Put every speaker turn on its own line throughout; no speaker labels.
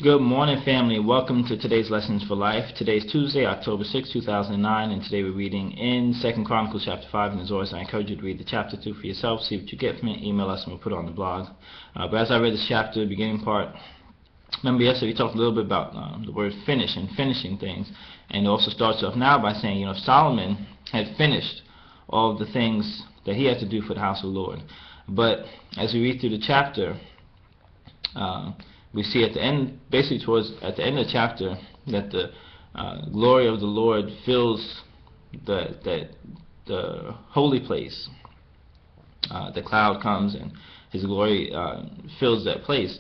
Good morning, family. Welcome to today's Lessons for Life. Today's Tuesday, October 6, 2009, and today we're reading in 2 Chronicles Chapter 5. And as always, I encourage you to read the chapter 2 for yourself, see what you get from it, email us, and we'll put it on the blog. But as I read this chapter, the beginning part, remember yesterday we talked a little bit about the word finish and finishing things. And it also starts off now by saying, Solomon had finished all of the things that he had to do for the house of the Lord. But as we read through the chapter, we see at the end, basically at the end of the chapter, that the glory of the Lord fills the holy place. The cloud comes and His glory fills that place.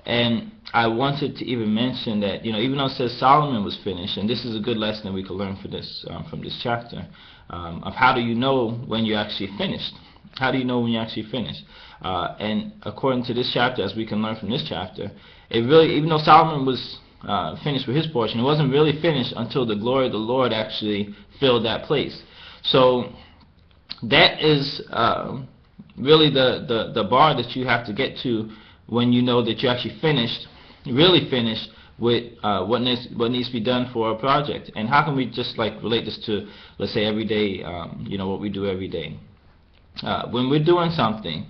And I wanted to even mention that, even though it says Solomon was finished, and this is a good lesson that we can learn for this from this chapter, of how do you know when you're actually finished? How do you know when you're actually finished? And according to this chapter, as we can learn from this chapter, it really, even though Solomon was finished with his portion, it wasn't really finished until the glory of the Lord actually filled that place. So that is really the bar that you have to get to when you know that you're actually finished, really finished with what needs to be done for a project. And how can we just relate this to, let's say, every day, what we do every day? When we're doing something,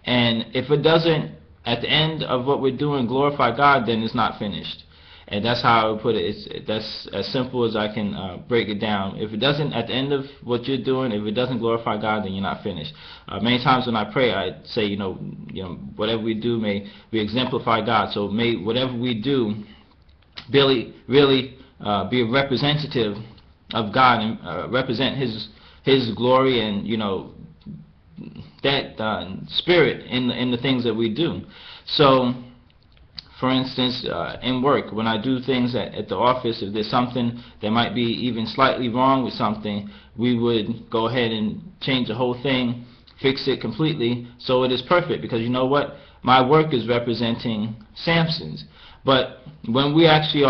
and if it doesn't, at the end of what we're doing, glorify God, then it's not finished. And that's how I would put it. That's as simple as I can break it down. If it doesn't, at the end of what you're doing, if it doesn't glorify God, then you're not finished. Many times when I pray, I say, whatever we do, may we exemplify God. So may whatever we do really be a representative of God and represent His glory and that spirit in the things that we do. So, for instance, in work, when I do things at the office, if there's something that might be even slightly wrong with something, we would go ahead and change the whole thing, fix it completely, so it is perfect. Because you know what? My work is representing Samson's. But when we actually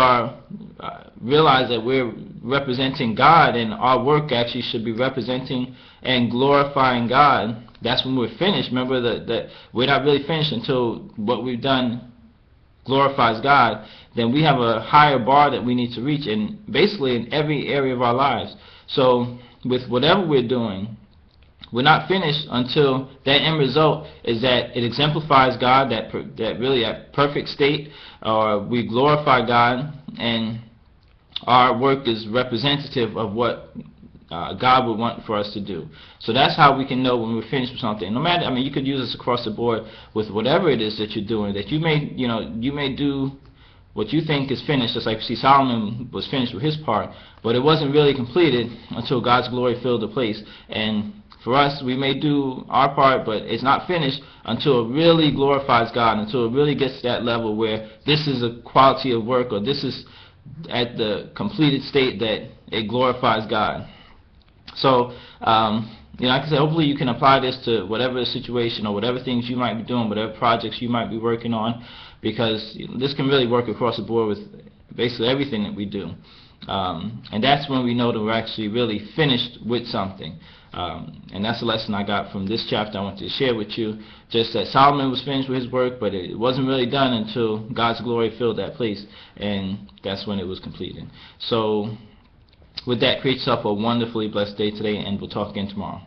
realize that we're representing God, and our work actually should be representing and glorifying God, that's when we're finished. Remember that we're not really finished until what we've done glorifies God. Then we have a higher bar that we need to reach, and basically in every area of our lives. So with whatever we're doing, we're not finished until that end result is that it exemplifies God, that really that perfect state, or we glorify God, and our work is representative of what God would want for us to do. So that's how we can know when we're finished with something. No matter, you could use this across the board with whatever it is that you're doing. That you may do what you think is finished, just like you see Solomon was finished with his part, but it wasn't really completed until God's glory filled the place. And for us, we may do our part, but it's not finished until it really glorifies God, until it really gets to that level where this is a quality of work, or this is at the completed state that it glorifies God. So, like I said, hopefully you can apply this to whatever situation or whatever things you might be doing, whatever projects you might be working on, because this can really work across the board with basically everything that we do. And that's when we know that we're actually really finished with something. And that's the lesson I got from this chapter I wanted to share with you. Just that Solomon was finished with his work, but it wasn't really done until God's glory filled that place, and that's when it was completed. So with that, create yourself a wonderfully blessed day today, and we'll talk again tomorrow.